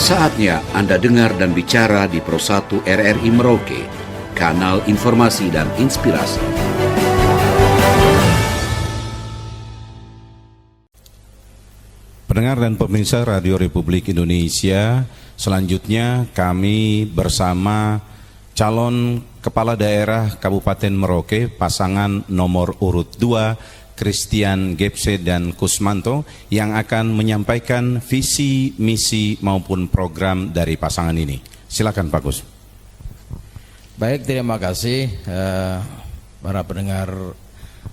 Saatnya Anda dengar dan bicara di Pro 1 RRI Merauke, kanal informasi dan inspirasi. Pendengar dan pemirsa Radio Republik Indonesia, selanjutnya kami bersama calon Kepala Daerah Kabupaten Merauke, pasangan nomor urut 2, Christian Gepse dan Kusmanto, yang akan menyampaikan visi, misi maupun program dari pasangan ini. Silakan Pak Gus. Baik, terima kasih para pendengar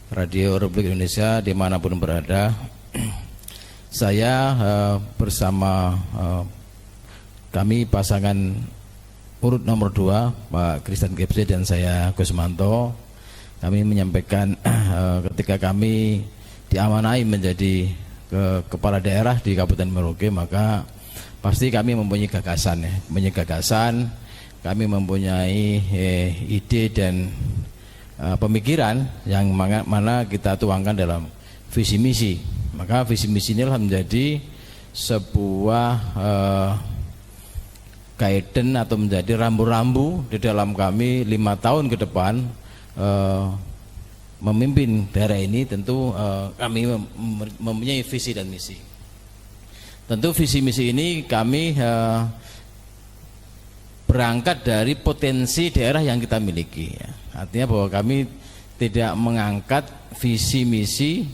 Radio Republik Indonesia dimanapun berada. Saya bersama kami pasangan urut nomor 2, Pak Christian Gepse dan saya Kusmanto, kami menyampaikan ketika kami diamanai menjadi kepala daerah di Kabupaten Merauke, maka pasti kami mempunyai gagasan, kami mempunyai ide dan pemikiran yang mana kita tuangkan dalam visi misi. Maka visi misi ini menjadi sebuah guidance atau menjadi rambu-rambu di dalam kami 5 tahun ke depan memimpin daerah ini. Tentu kami mempunyai visi dan misi. Tentu visi misi ini kami berangkat dari potensi daerah yang kita miliki, ya. Artinya bahwa kami tidak mengangkat visi misi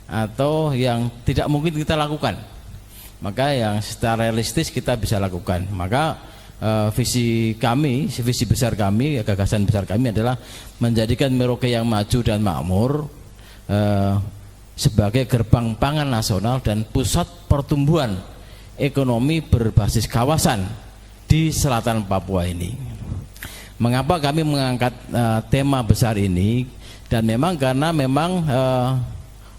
atau yang tidak mungkin kita lakukan, maka yang secara realistis kita bisa lakukan. Maka visi kami, visi besar kami, gagasan besar kami adalah menjadikan Merauke yang maju dan makmur sebagai gerbang pangan nasional dan pusat pertumbuhan ekonomi berbasis kawasan di selatan Papua ini. Mengapa kami mengangkat tema besar ini? Dan memang karena memang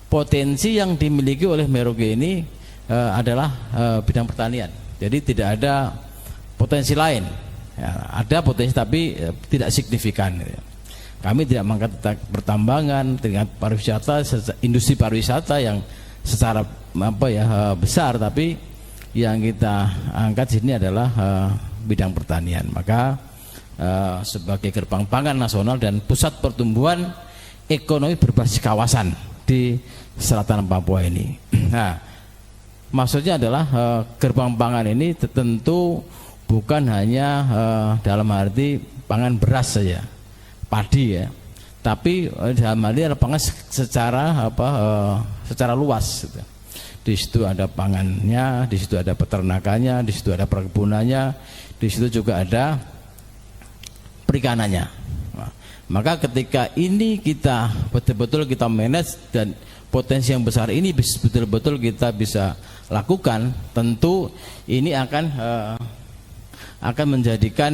potensi yang dimiliki oleh Merauke ini adalah bidang pertanian. Jadi tidak ada potensi lain, ya, ada potensi tapi tidak signifikan. Kami tidak mengangkat pertambangan, dengan pariwisata, industri pariwisata yang secara besar, tapi yang kita angkat sini adalah bidang pertanian. Maka sebagai gerbang pangan nasional dan pusat pertumbuhan ekonomi berbasis kawasan di selatan Papua ini. Nah, maksudnya adalah gerbang pangan ini tentu bukan hanya dalam arti pangan beras saja, padi, ya, tapi dalam arti ada pangan secara luas, gitu. Di situ ada pangannya, di situ ada peternakannya, di situ ada perkebunannya, di situ juga ada perikanannya. Nah, maka ketika ini kita betul-betul kita manage dan potensi yang besar ini betul-betul kita bisa lakukan, tentu ini akan menjadikan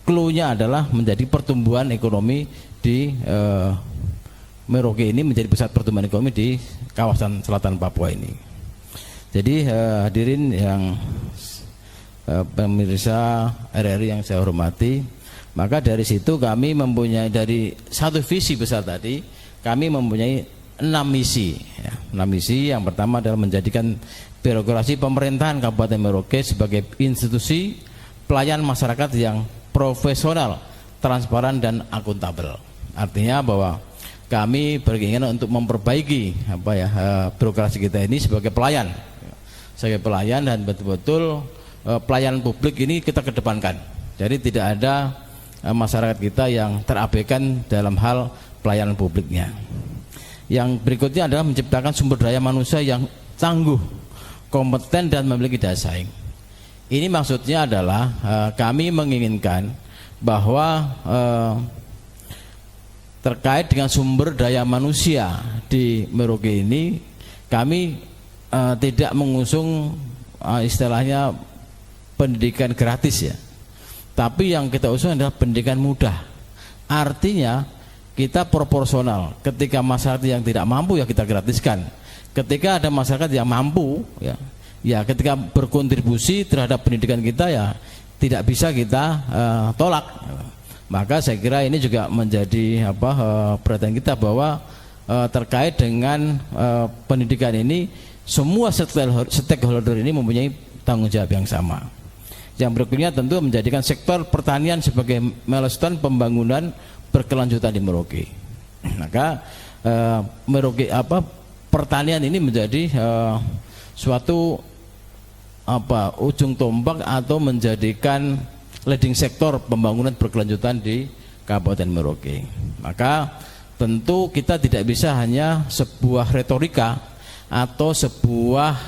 clue-nya adalah menjadi pertumbuhan ekonomi di Merauke ini, menjadi pusat pertumbuhan ekonomi di kawasan selatan Papua ini. Jadi hadirin yang pemirsa RRI yang saya hormati, maka dari situ kami mempunyai, dari satu visi besar tadi, kami mempunyai 6 misi, ya. 6 misi. Yang pertama adalah menjadikan birokrasi pemerintahan Kabupaten Merauke sebagai institusi pelayan masyarakat yang profesional, transparan dan akuntabel. Artinya bahwa kami berkeinginan untuk memperbaiki birokrasi kita ini sebagai pelayan, dan betul-betul pelayanan publik ini kita kedepankan. Jadi tidak ada masyarakat kita yang terabaikan dalam hal pelayanan publiknya. Yang berikutnya adalah menciptakan sumber daya manusia yang tangguh, kompeten dan memiliki daya saing. Ini maksudnya adalah kami menginginkan bahwa terkait dengan sumber daya manusia di Merauke ini, kami tidak mengusung istilahnya pendidikan gratis, ya, tapi yang kita usung adalah pendidikan mudah. Artinya kita proporsional. Ketika masyarakat yang tidak mampu, ya kita gratiskan. Ketika ada masyarakat yang mampu, ya ketika berkontribusi terhadap pendidikan kita, ya tidak bisa kita tolak. Maka saya kira ini juga menjadi perhatian kita bahwa terkait dengan pendidikan ini, semua stakeholder ini mempunyai tanggung jawab yang sama. Yang berikutnya tentu menjadikan sektor pertanian sebagai milestone pembangunan berkelanjutan di Merauke. Maka Merauke pertanian ini menjadi suatu ujung tombak atau menjadikan leading sektor pembangunan berkelanjutan di Kabupaten Merauke. Maka tentu kita tidak bisa hanya sebuah retorika atau sebuah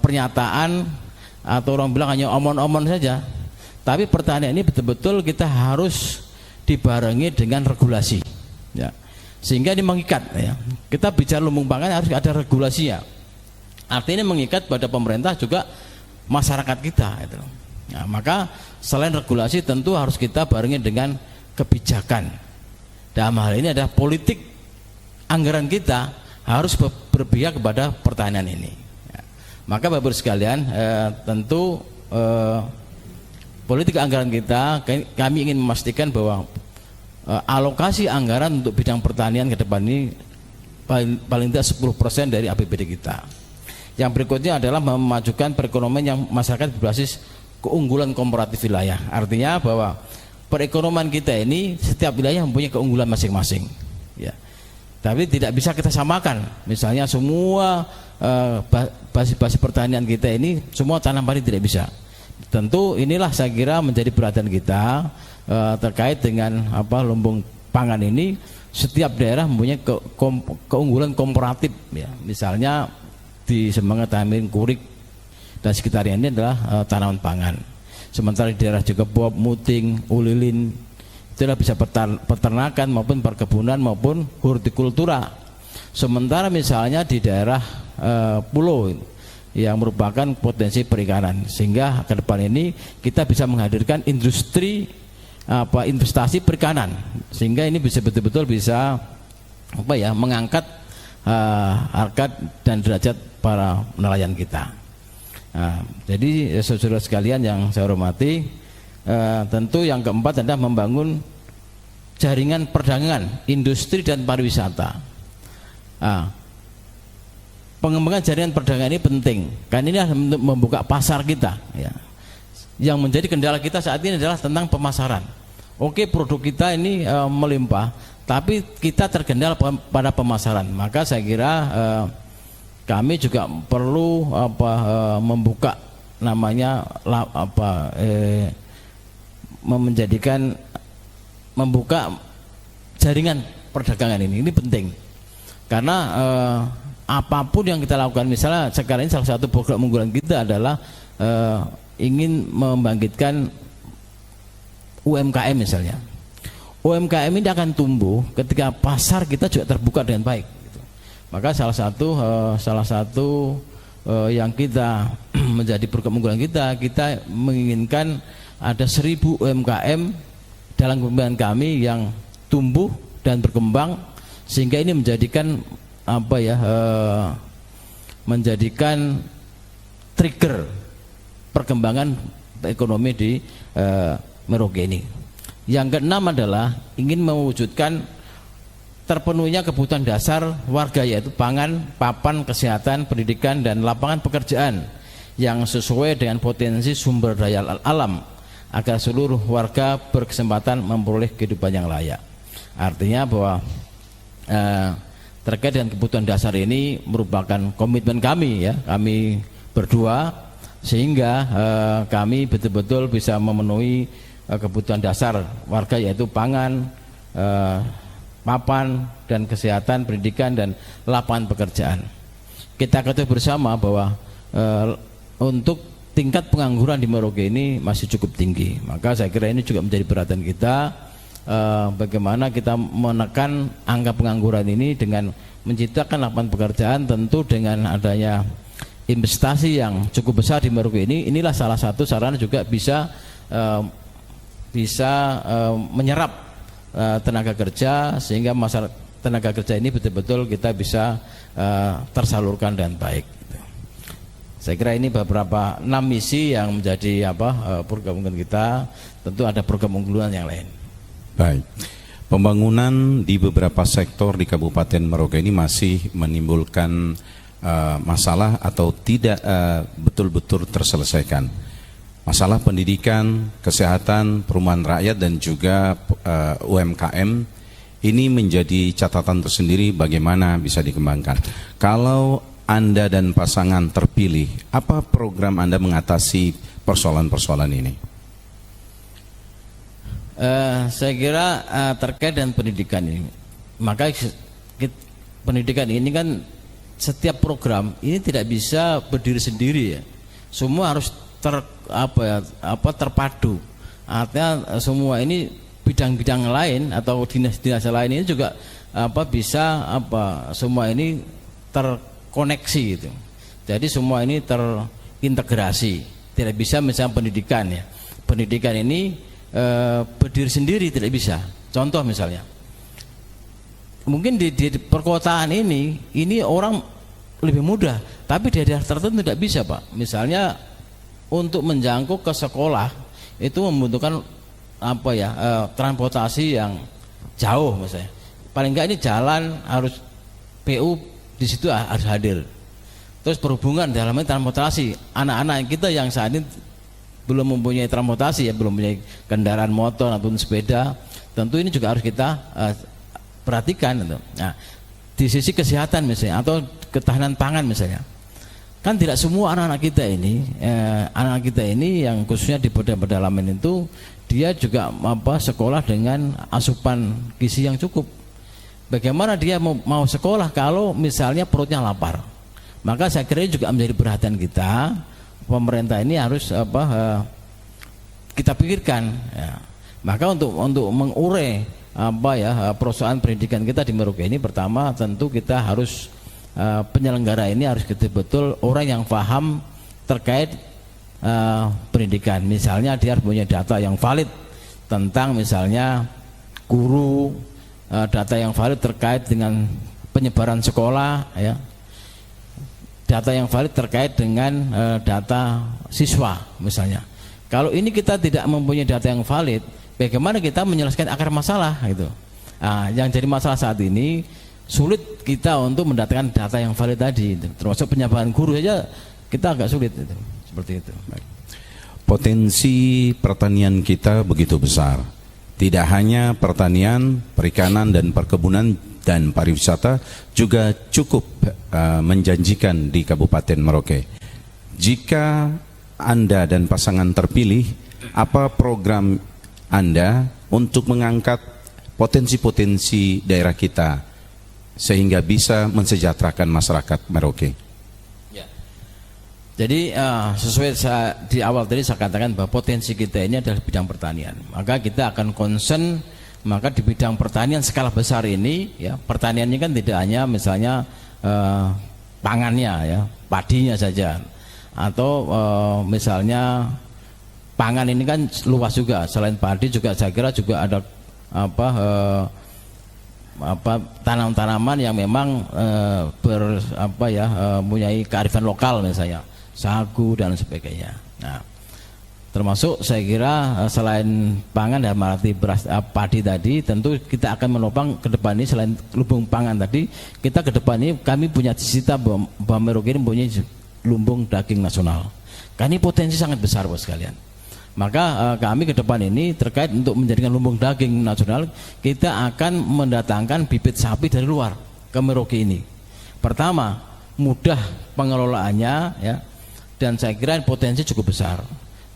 pernyataan atau orang bilang hanya omon-omon saja, tapi pertanian ini betul-betul kita harus dibarengi dengan regulasi, ya. Sehingga ini mengikat, ya. Kita bicara lumbung pangan harus ada regulasinya. Artinya mengikat pada pemerintah juga masyarakat kita, gitu. Nah, maka selain regulasi tentu harus kita barengi dengan kebijakan. Dalam hal ini adalah politik anggaran kita harus berpihak kepada pertanian ini. Maka Bapak Ibu sekalian, tentu politik anggaran kita, kami ingin memastikan bahwa alokasi anggaran untuk bidang pertanian ke depan ini paling tidak 10% dari APBD kita. Yang berikutnya adalah memajukan perekonomian yang masyarakat berbasis keunggulan komparatif wilayah. Artinya bahwa perekonomian kita ini setiap wilayah mempunyai keunggulan masing-masing, ya. Tapi tidak bisa kita samakan. Misalnya semua basis pertanian kita ini semua tanam padi tidak bisa. Tentu inilah saya kira menjadi perhatian kita terkait dengan lumbung pangan ini. Setiap daerah mempunyai keunggulan komparatif, ya. Misalnya di Semangat, Tamin, Kurik dan sekitarnya ini adalah tanaman pangan. Sementara di daerah juga Bob, Muting, Ulilin itulah bisa peternakan maupun perkebunan maupun hortikultura. Sementara misalnya di daerah pulau yang merupakan potensi perikanan, sehingga ke depan ini kita bisa menghadirkan industri investasi perikanan, sehingga ini bisa betul-betul bisa mengangkat harkat dan derajat para nelayan kita. Jadi saudara sekalian yang saya hormati, tentu yang keempat adalah membangun jaringan perdagangan, industri dan pariwisata. Pengembangan jaringan perdagangan ini penting, kan ini untuk membuka pasar kita, ya. Yang menjadi kendala kita saat ini adalah tentang pemasaran. Oke, produk kita ini melimpah, tapi kita terkendala pada pemasaran. Maka saya kira kami juga perlu membuka namanya membuka jaringan perdagangan ini penting, karena apapun yang kita lakukan, misalnya sekarang ini salah satu program unggulan kita adalah ingin membangkitkan UMKM misalnya. UMKM ini akan tumbuh ketika pasar kita juga terbuka dengan baik, gitu. Maka salah satu yang kita menjadi program unggulan kita menginginkan ada 1000 UMKM dalam kepemimpinan kami yang tumbuh dan berkembang, sehingga ini menjadikan menjadikan trigger perkembangan ekonomi di Merauke ini. Yang keenam adalah ingin mewujudkan terpenuhnya kebutuhan dasar warga, yaitu pangan, papan, kesehatan, pendidikan, dan lapangan pekerjaan yang sesuai dengan potensi sumber daya alam, agar seluruh warga berkesempatan memperoleh kehidupan yang layak. Artinya bahwa terkait dengan kebutuhan dasar ini merupakan komitmen kami, ya, kami berdua, sehingga kami betul-betul bisa memenuhi kebutuhan dasar warga, yaitu pangan, papan, dan kesehatan, pendidikan, dan lapangan pekerjaan. Kita ketahui bersama bahwa untuk tingkat pengangguran di Merauke ini masih cukup tinggi. Maka saya kira ini juga menjadi perhatian kita, bagaimana kita menekan angka pengangguran ini dengan menciptakan lapangan pekerjaan. Tentu dengan adanya investasi yang cukup besar di Merauke ini, inilah salah satu sarana juga bisa menyerap tenaga kerja, sehingga masyarakat tenaga kerja ini betul-betul kita bisa tersalurkan dengan baik. Saya kira ini beberapa 6 misi yang menjadi program unggulan kita. Tentu ada program unggulan yang lain. Baik. Pembangunan di beberapa sektor di Kabupaten Merauke ini masih menimbulkan masalah atau tidak betul-betul terselesaikan. Masalah pendidikan, kesehatan, perumahan rakyat dan juga UMKM ini menjadi catatan tersendiri bagaimana bisa dikembangkan. Kalau Anda dan pasangan terpilih, apa program Anda mengatasi persoalan-persoalan ini? Saya kira terkait dengan pendidikan ini, maka pendidikan ini kan setiap program ini tidak bisa berdiri sendiri ya. Semua harus terpadu. Artinya semua ini bidang-bidang lain atau dinas-dinas lain ini juga bisa semua ini terkoneksi gitu. Jadi semua ini terintegrasi. Tidak bisa misalnya pendidikan ya. Pendidikan ini berdiri sendiri tidak bisa. Contoh misalnya, mungkin di perkotaan ini orang lebih mudah, tapi di daerah tertentu tidak bisa, Pak. Misalnya untuk menjangkau ke sekolah itu membutuhkan transportasi yang jauh misalnya. Paling enggak ini jalan harus PU di situ harus hadir. Terus berhubungan dalam transportasi, anak-anak kita yang saat ini belum mempunyai transportasi ya, belum mempunyai kendaraan motor ataupun sepeda, tentu ini juga harus kita perhatikan gitu. Nah, di sisi kesehatan misalnya atau ketahanan pangan misalnya, kan tidak semua anak-anak kita ini yang khususnya di pedalaman itu dia juga sekolah dengan asupan gizi yang cukup. Bagaimana dia mau sekolah kalau misalnya perutnya lapar? Maka saya kira juga menjadi perhatian kita. Pemerintah ini harus kita pikirkan ya. Maka untuk mengurai persoalan pendidikan kita di Merauke ini, pertama tentu kita harus penyelenggara ini harus betul-betul orang yang paham terkait pendidikan. Misalnya dia harus punya data yang valid tentang misalnya guru, data yang valid terkait dengan penyebaran sekolah ya. Data yang valid terkait dengan data siswa misalnya. Kalau ini kita tidak mempunyai data yang valid, bagaimana kita menyelesaikan akar masalah gitu. Nah, yang jadi masalah saat ini sulit kita untuk mendatangkan data yang valid tadi, termasuk penyebaran guru saja kita agak sulit itu. Seperti itu. Potensi pertanian kita begitu besar. Tidak hanya pertanian, perikanan dan perkebunan dan pariwisata juga cukup menjanjikan di Kabupaten Merauke. Jika Anda dan pasangan terpilih, apa program Anda untuk mengangkat potensi-potensi daerah kita sehingga bisa mensejahterakan masyarakat Merauke? Ya. Jadi sesuai di awal tadi saya katakan bahwa potensi kita ini adalah bidang pertanian. Maka kita akan concern maka di bidang pertanian skala besar ini ya, pertanian ini kan tidak hanya misalnya pangannya ya, padinya saja, atau misalnya pangan ini kan luas juga, selain padi juga saya kira juga ada tanam-tanaman yang memang mempunyai kearifan lokal misalnya sagu dan sebagainya. Nah, termasuk saya kira selain pangan dan arti beras padi tadi, tentu kita akan menopang ke depan ini selain lumbung pangan tadi, kita ke depan ini kami punya cita-cita bahwa Merauke ini mempunyai lumbung daging nasional. Karena ini potensi sangat besar Bos sekalian. Maka kami ke depan ini terkait untuk menjadikan lumbung daging nasional, kita akan mendatangkan bibit sapi dari luar ke Merauke ini. Pertama, mudah pengelolaannya ya, dan saya kira potensi cukup besar.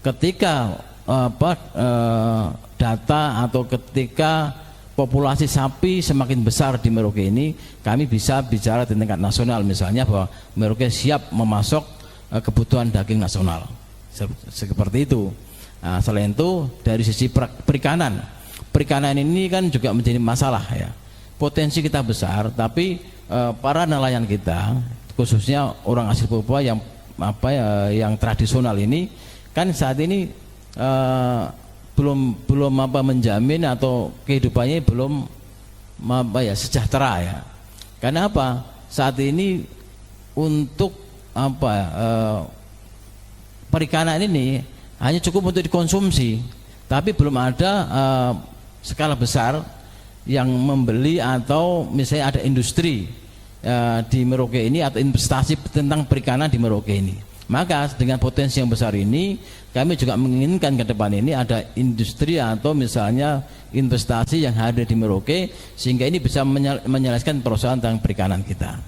Ketika data atau ketika populasi sapi semakin besar di Merauke ini, kami bisa bicara di tingkat nasional misalnya bahwa Merauke siap memasok kebutuhan daging nasional seperti itu. Nah, selain itu dari sisi perikanan ini kan juga menjadi masalah ya. Potensi kita besar, tapi para nelayan kita khususnya orang asli Papua yang yang tradisional ini kan saat ini belum menjamin atau kehidupannya belum sejahtera ya. Karena apa? Saat ini untuk perikanan ini hanya cukup untuk dikonsumsi, tapi belum ada skala besar yang membeli atau misalnya ada industri di Merauke ini atau investasi tentang perikanan di Merauke ini. Maka dengan potensi yang besar ini kami juga menginginkan ke depan ini ada industri atau misalnya investasi yang hadir di Merauke sehingga ini bisa menyelesaikan persoalan tentang perikanan kita.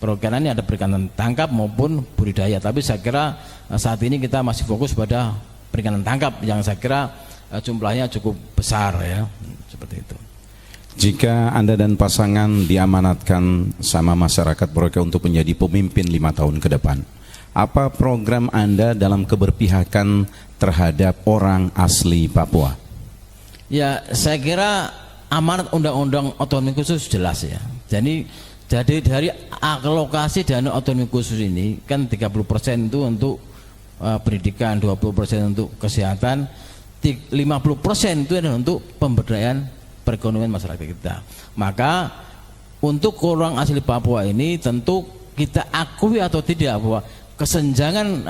Perikanan ini ada perikanan tangkap maupun budidaya, tapi saya kira saat ini kita masih fokus pada perikanan tangkap yang saya kira jumlahnya cukup besar ya, seperti itu. Jika Anda dan pasangan diamanatkan sama masyarakat Merauke untuk menjadi pemimpin 5 tahun ke depan, apa program Anda dalam keberpihakan terhadap orang asli Papua? Ya, saya kira amanat undang-undang otonomi khusus jelas ya. Jadi dari alokasi dana otonomi khusus ini kan 30% itu untuk pendidikan, 20% untuk kesehatan, 50% itu adalah untuk pemberdayaan perekonomian masyarakat kita. Maka untuk orang asli Papua ini tentu kita akui atau tidak bahwa kesenjangan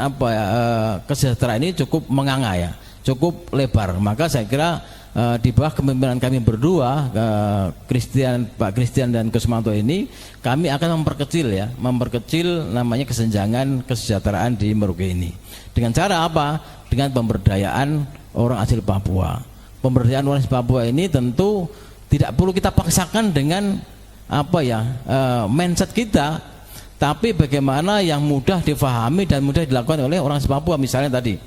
kesejahteraan ini cukup menganga ya, cukup lebar. Maka saya kira di bawah kepemimpinan kami berdua, Pak Christian dan Kusmanto ini, kami akan memperkecil namanya kesenjangan kesejahteraan di Merauke ini. Dengan cara apa? Dengan pemberdayaan orang asli Papua. Pemberdayaan orang asli Papua ini tentu tidak perlu kita paksakan dengan mindset kita, tapi bagaimana yang mudah difahami dan mudah dilakukan oleh orang asli Papua. Misalnya tadi,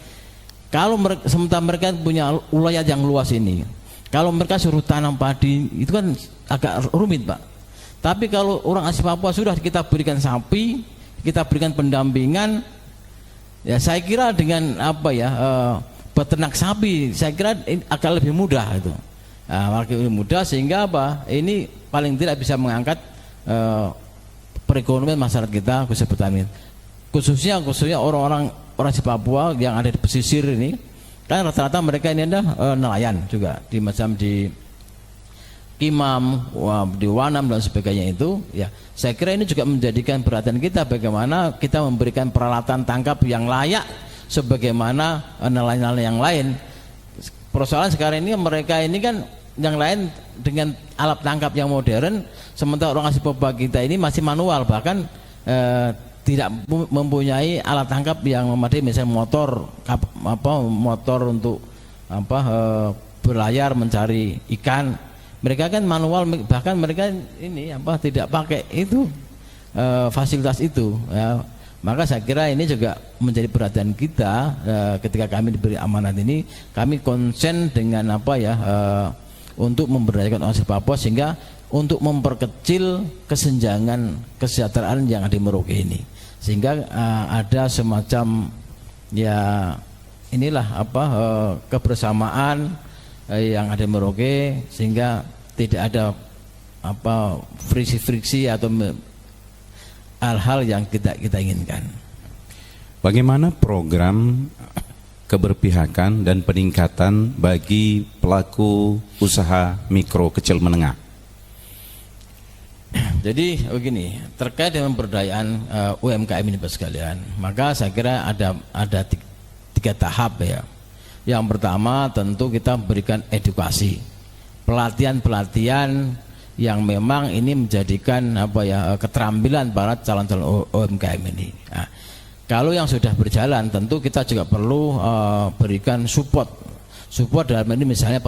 kalau sementara mereka punya wilayah yang luas ini, kalau mereka suruh tanam padi itu kan agak rumit Pak. Tapi kalau orang asli Papua sudah kita berikan sapi, kita berikan pendampingan, ya saya kira dengan beternak sapi, saya kira akan lebih mudah itu. Lebih mudah sehingga ini paling tidak bisa mengangkat perekonomian masyarakat kita khususnya orang-orang di Papua yang ada di pesisir ini, kan rata-rata mereka ini adalah nelayan juga di macam di Kimam, di Wanam dan sebagainya itu ya. Saya kira ini juga menjadikan perhatian kita bagaimana kita memberikan peralatan tangkap yang layak sebagaimana nelayan-nelayan yang lain. Persoalan sekarang ini mereka ini kan yang lain dengan alat tangkap yang modern, sementara orang asli Papua kita ini masih manual, bahkan tidak mempunyai alat tangkap yang memadai, misalnya motor untuk berlayar mencari ikan. Mereka kan manual, bahkan mereka ini tidak pakai itu fasilitas itu ya. Maka saya kira ini juga menjadi perhatian kita ketika kami diberi amanat ini, kami konsen dengan untuk memberdayakan orang asli Papua sehingga untuk memperkecil kesenjangan kesejahteraan yang ada di Merauke ini, sehingga ada semacam kebersamaan yang ada di Merauke, sehingga tidak ada friksi-friksi atau hal-hal yang kita inginkan. Bagaimana program keberpihakan dan peningkatan bagi pelaku usaha mikro kecil menengah? Jadi begini, terkait dengan pemberdayaan UMKM ini Bapak sekalian, maka saya kira ada tiga tahap ya. Yang pertama tentu kita berikan edukasi, pelatihan yang memang ini menjadikan keterampilan para calon-calon UMKM ini. Nah, kalau yang sudah berjalan tentu kita juga perlu berikan support dalam ini, misalnya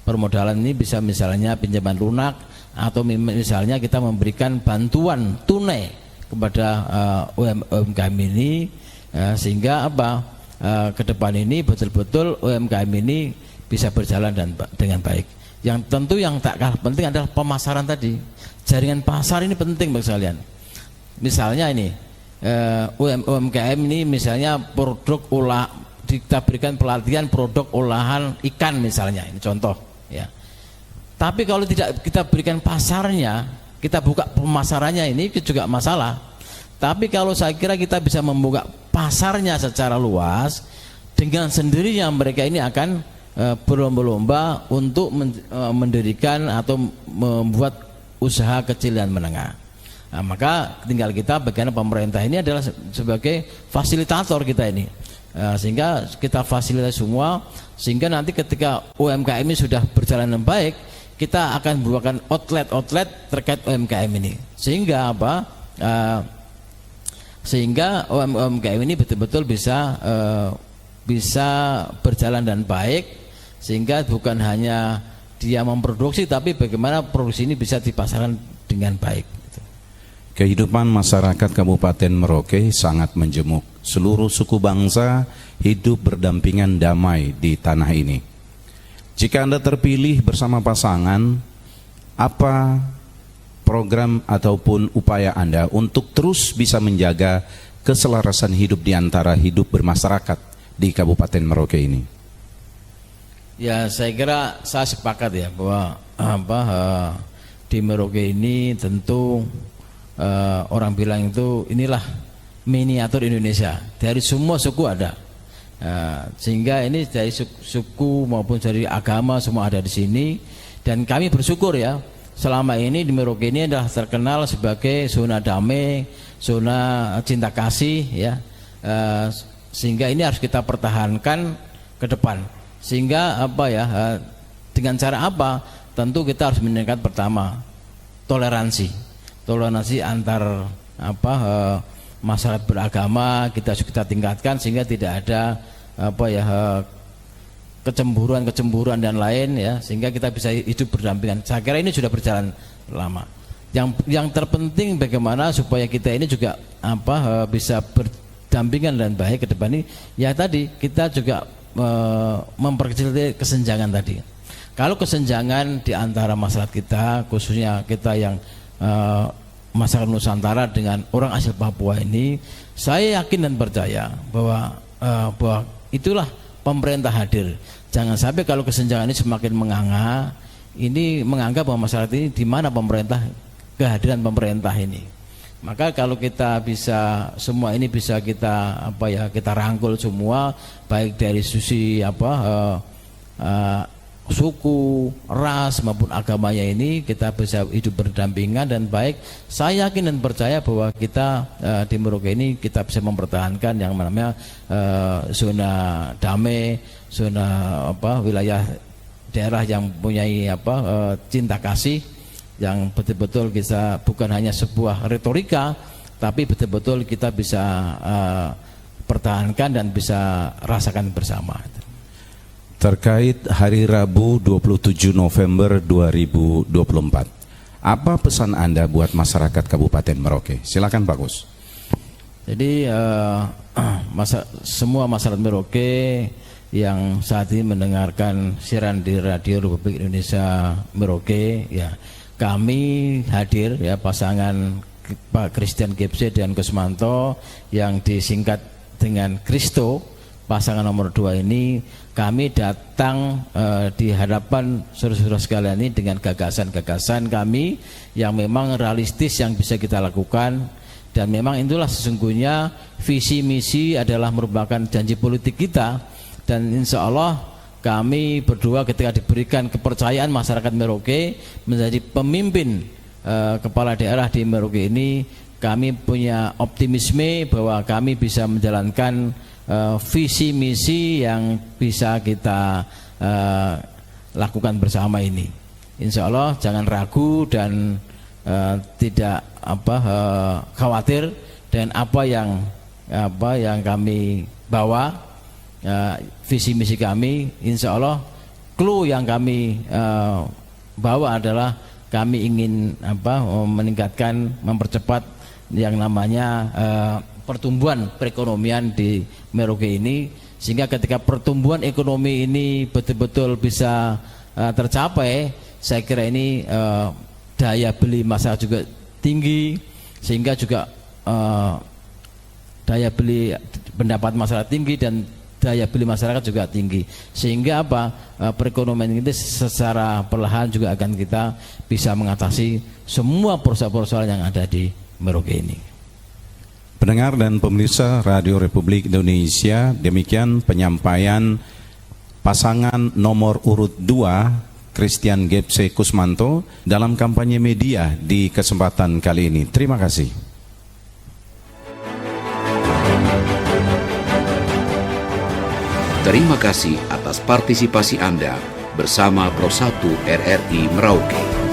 permodalan ini bisa misalnya pinjaman lunak, atau misalnya kita memberikan bantuan tunai kepada UMKM ini, sehingga ke depan ini betul-betul UMKM ini bisa berjalan dengan baik. Yang tentu yang tak kalah penting adalah pemasaran tadi. Jaringan pasar ini penting Bapak sekalian. Misalnya ini UMKM ini misalnya kita berikan pelatihan produk olahan ikan misalnya, ini contoh ya. Tapi kalau tidak kita berikan pasarnya, kita buka pemasarannya, ini juga masalah. Tapi kalau saya kira kita bisa membuka pasarnya secara luas, dengan sendirinya mereka ini akan berlomba-lomba untuk mendirikan atau membuat usaha kecil dan menengah. Nah, maka tinggal kita bagaimana pemerintah ini adalah sebagai fasilitator kita ini, sehingga kita fasilitasi semua, sehingga nanti ketika UMKM ini sudah berjalan dengan baik, kita akan membuat outlet terkait UMKM ini, sehingga apa? Sehingga UMKM ini betul-betul bisa berjalan dan baik, sehingga bukan hanya dia memproduksi, tapi bagaimana produksi ini bisa dipasarkan dengan baik. Kehidupan masyarakat Kabupaten Merauke sangat menjemuk. Seluruh suku bangsa hidup berdampingan damai di tanah ini. Jika Anda terpilih bersama pasangan, apa program ataupun upaya Anda untuk terus bisa menjaga keselarasan hidup di antara hidup bermasyarakat di Kabupaten Merauke ini? Ya, saya kira saya sepakat ya bahwa di Merauke ini tentu orang bilang itu inilah miniatur Indonesia, dari semua suku ada, sehingga ini dari suku maupun dari agama semua ada di sini, dan kami bersyukur ya selama ini di Merauke ini adalah terkenal sebagai zona damai, zona cinta kasih ya, sehingga ini harus kita pertahankan ke depan. Sehingga dengan cara apa? Tentu kita harus meningkatkan pertama toleransi antar masyarakat beragama, kita tingkatkan sehingga tidak ada kecemburuan dan lain ya, sehingga kita bisa hidup berdampingan. Saya kira ini sudah berjalan lama. Yang terpenting bagaimana supaya kita ini juga bisa berdampingan dan baik ke depan ini. Ya tadi kita juga memperkecil kesenjangan tadi. Kalau kesenjangan di antara masyarakat kita, khususnya kita yang masyarakat Nusantara dengan orang asli Papua ini, saya yakin dan percaya bahwa itulah pemerintah hadir. Jangan sampai kalau kesenjangan ini semakin menganga, ini menganggap bahwa masyarakat ini di mana kehadiran pemerintah ini. Maka kalau kita bisa semua ini bisa kita kita rangkul semua, baik dari sisi suku, ras maupun agamanya ini, kita bisa hidup berdampingan dan baik. Saya yakin dan percaya bahwa kita di Merauke ini kita bisa mempertahankan yang namanya zona damai, zona wilayah daerah yang mempunyai cinta kasih, yang betul-betul kita bukan hanya sebuah retorika, tapi betul-betul kita bisa pertahankan dan bisa rasakan bersama. Terkait hari Rabu 27 November 2024, apa pesan Anda buat masyarakat Kabupaten Merauke? Silakan Pak Gus. Jadi semua masyarakat Merauke yang saat ini mendengarkan siaran di Radio Republik Indonesia Merauke, ya, kami hadir ya, pasangan Pak Christian Gebse dan Kusmanto yang disingkat dengan Kristo, pasangan nomor 2 ini, kami datang di hadapan saudara-saudara sekalian ini dengan gagasan-gagasan kami yang memang realistis yang bisa kita lakukan, dan memang itulah sesungguhnya visi misi adalah merupakan janji politik kita, dan insya Allah kami berdua ketika diberikan kepercayaan masyarakat Merauke menjadi pemimpin kepala daerah di Merauke ini, kami punya optimisme bahwa kami bisa menjalankan visi misi yang bisa kita lakukan bersama ini. Insya Allah jangan ragu dan tidak khawatir dengan apa yang kami bawa. Visi misi kami, insya Allah clue yang kami bawa adalah kami ingin meningkatkan, mempercepat yang namanya pertumbuhan perekonomian di Merauke ini, sehingga ketika pertumbuhan ekonomi ini betul-betul bisa tercapai, saya kira ini daya beli masyarakat juga tinggi, sehingga juga daya beli pendapat masyarakat tinggi dan daya beli masyarakat juga tinggi, sehingga perekonomian ini secara perlahan juga akan kita bisa mengatasi semua persoalan-persoalan yang ada di Merauke ini. Pendengar dan pemirsa Radio Republik Indonesia, demikian penyampaian pasangan nomor urut 2 Christian Gebse Kusmanto dalam kampanye media di kesempatan kali ini. Terima kasih. Terima kasih atas partisipasi Anda bersama Pro 1 RRI Merauke.